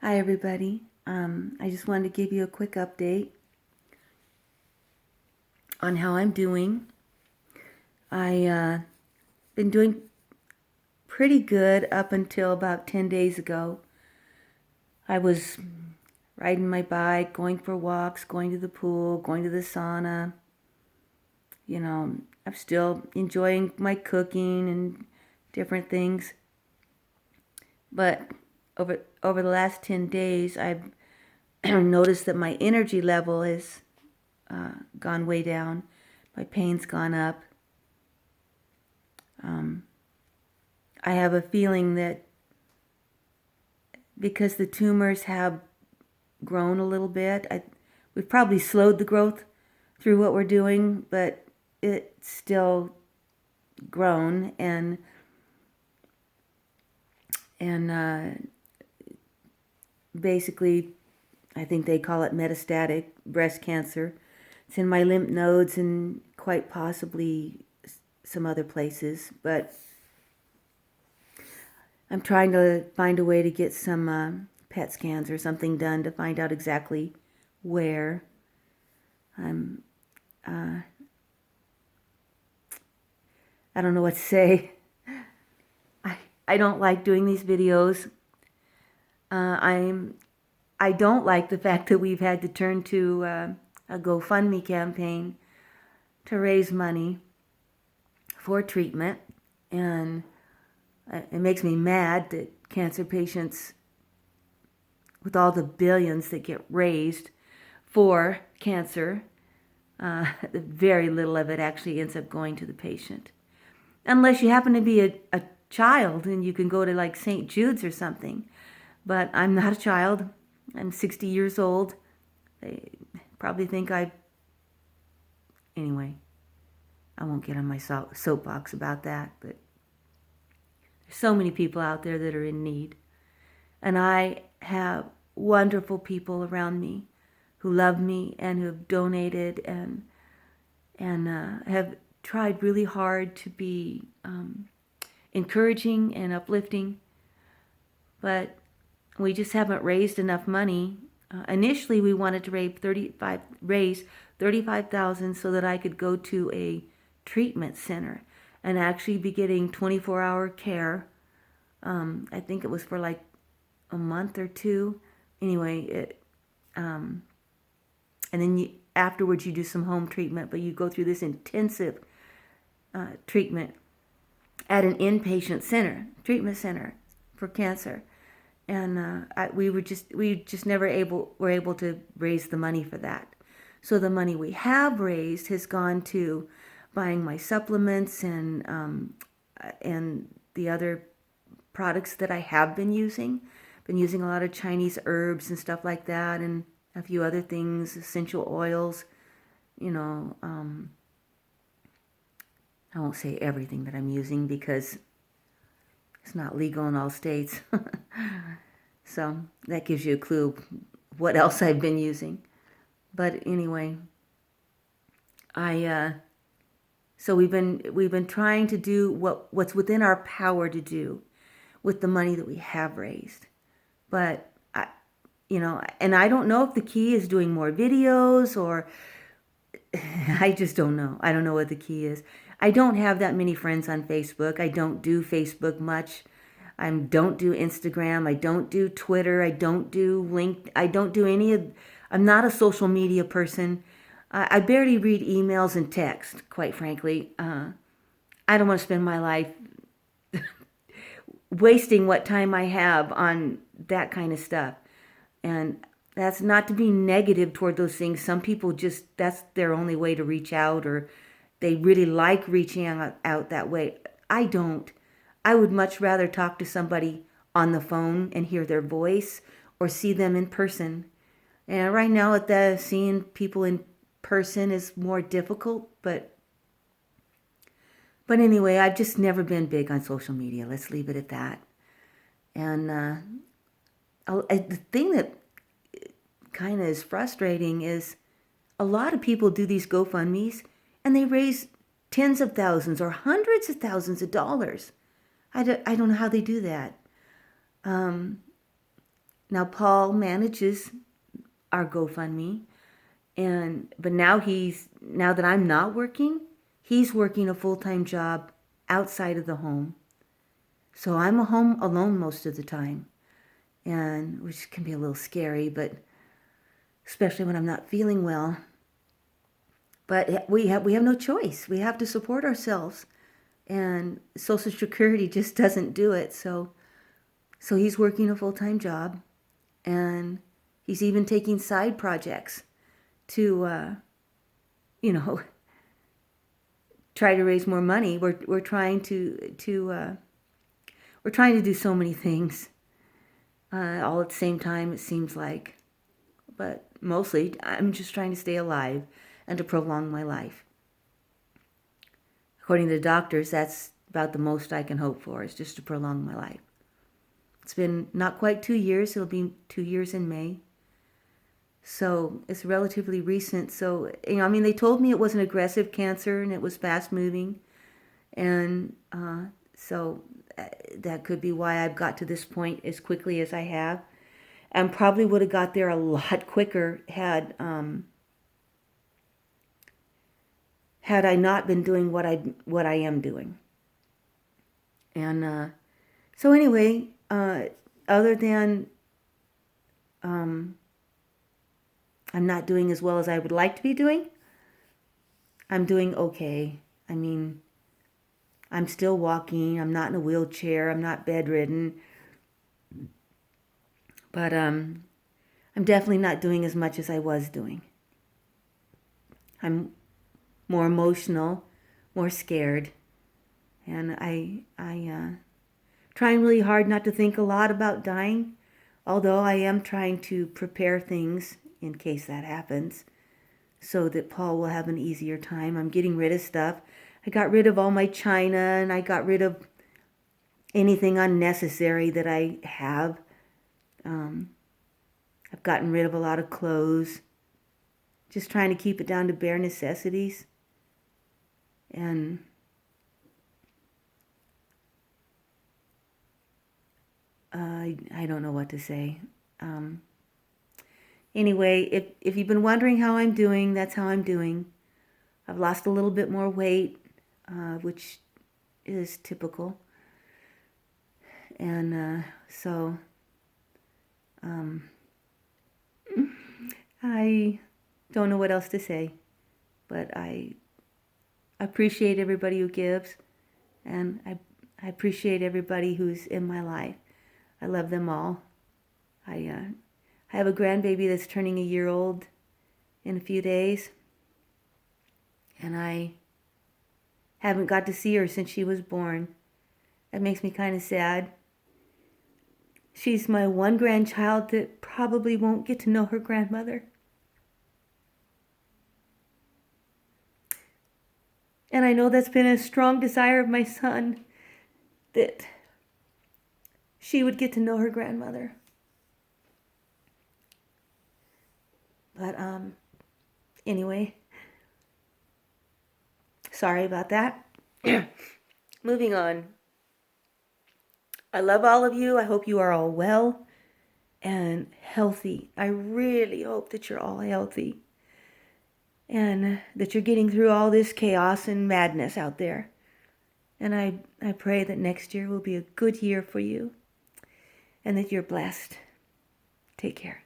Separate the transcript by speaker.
Speaker 1: Hi, everybody. I just wanted to give you a quick update on how I'm doing. I been doing pretty good up until about 10 days ago. I was riding my bike, going for walks, going to the pool, going to the sauna. You know, I'm still enjoying my cooking and different things. But over the last 10 days, I've noticed that my energy level has gone way down. My pain's gone up. I have a feeling that because the tumors have grown a little bit, we've probably slowed the growth through what we're doing, but it's still grown, and basically, I think they call it metastatic breast cancer. It's in my lymph nodes and quite possibly some other places, but I'm trying to find a way to get some PET scans or something done to find out exactly where. I don't know what to say. I don't like doing these videos. I don't like the fact that we've had to turn to a GoFundMe campaign to raise money for treatment, and it makes me mad that cancer patients, with all the billions that get raised for cancer, very little of it actually ends up going to the patient. Unless you happen to be a child and you can go to like St. Jude's or something. But I'm not a child. I'm 60 years old. They probably think Anyway, I won't get on my soapbox about that, but there's so many people out there that are in need. And I have wonderful people around me who love me and who have donated and have tried really hard to be encouraging and uplifting, but we just haven't raised enough money. Initially, we wanted to raise $35,000 so that I could go to a treatment center and actually be getting 24-hour care. I think it was for like a month or two. Anyway, and then afterwards you do some home treatment, but you go through this intensive treatment at an inpatient treatment center for cancer. And we just never were able to raise the money for that. So the money we have raised has gone to buying my supplements and the other products that I have been using. Been using a lot of Chinese herbs and stuff like that, and a few other things, essential oils. You know, I won't say everything that I'm using because it's not legal in all states. So that gives you a clue what else I've been using. But anyway, so we've been trying to do what's within our power to do with the money that we have raised. But and I don't know if the key is doing more videos or I just don't know. I don't know what the key is. I don't have that many friends on Facebook. I don't do Facebook much. I don't do Instagram. I don't do Twitter. I don't do LinkedIn. I don't do I'm not a social media person. I barely read emails and text, quite frankly. I don't want to spend my life wasting what time I have on that kind of stuff. And that's not to be negative toward those things. Some people that's their only way to reach out, or they really like reaching out that way. I don't. I would much rather talk to somebody on the phone and hear their voice or see them in person. And right now, seeing people in person is more difficult, but anyway, I've just never been big on social media. Let's leave it at that. And the thing that kind of is frustrating is a lot of people do these GoFundMes and they raise tens of thousands or hundreds of thousands of dollars. I don't know how they do that. Now Paul manages our GoFundMe, but now that I'm not working, he's working a full-time job outside of the home. So I'm home alone most of the time, and which can be a little scary, but especially when I'm not feeling well. But we have no choice. We have to support ourselves, and Social Security just doesn't do it. So he's working a full-time job, and he's even taking side projects to, try to raise more money. We're trying to do so many things all at the same time, it seems like. But mostly, I'm just trying to stay alive and to prolong my life. According to the doctors, that's about the most I can hope for, is just to prolong my life. It's been not quite 2 years. It'll be 2 years in May. So it's relatively recent. So, they told me it was an aggressive cancer and it was fast moving. And so that could be why I've got to this point as quickly as I have. And probably would have got there a lot quicker had I not been doing what I am doing. And so anyway, other than I'm not doing as well as I would like to be doing, I'm doing okay. I'm still walking. I'm not in a wheelchair. I'm not bedridden. But I'm definitely not doing as much as I was doing. I'm more emotional, more scared. And I trying really hard not to think a lot about dying, although I am trying to prepare things in case that happens so that Paul will have an easier time. I'm getting rid of stuff. I got rid of all my china, and I got rid of anything unnecessary that I have. I've gotten rid of a lot of clothes, just trying to keep it down to bare necessities. And I don't know what to say. Anyway, if you've been wondering how I'm doing, that's how I'm doing. I've lost a little bit more weight, which is typical. And so I don't know what else to say, but I appreciate everybody who gives, and I appreciate everybody who's in my life. I love them all. I have a grandbaby that's turning a year old in a few days, and I haven't got to see her since she was born. That makes me kind of sad. She's my one grandchild that probably won't get to know her grandmother. And I know that's been a strong desire of my son, that she would get to know her grandmother. But anyway, sorry about that. Moving on. I love all of you. I hope you are all well and healthy. I really hope that you're all healthy and that you're getting through all this chaos and madness out there. And I pray that next year will be a good year for you and that you're blessed. Take care.